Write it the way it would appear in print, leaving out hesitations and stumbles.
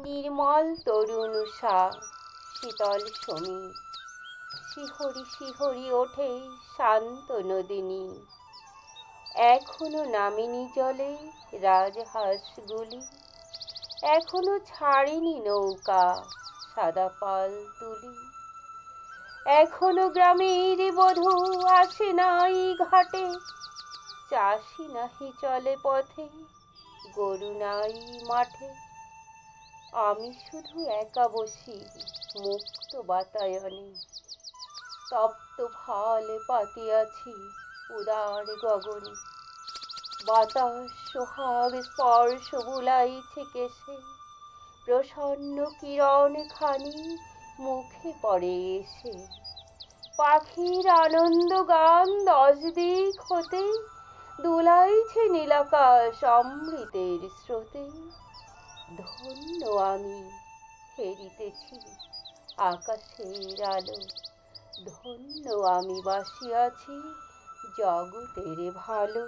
নির্মল তরুণ উষা, শীতল সমীর, শিহরি শিহরি ওঠে শান্ত নদিনী। এখনো নামেনি জলে রাজহাঁসগুলি, এখনো ছাড়েনি নৌকা সাদা পাল তুলি। এখনো গ্রামের বধূ আসে নাই ঘাটে, চাষি নাহি চলে পথে, গরু নাই মাঠে। আমি শুধু একা বসি মুক্ত বাতায়নে, তপ্ত ভাল পাতিয়াছি উদার গগনে। বাতাস সোহাগ স্পর্শ বুলাইছে কেশে, প্রসন্ন কিরণ খানি মুখে পড়ে এসে। পাখির আনন্দ গান দশ দিক হতে দুলাইছে নীলাকাশ অমৃতের স্রোতে। ধন্য আমি হেরিতেছি আকাশের আলো, ধন্য আমি বাসিয়াছি জগতের ভালো।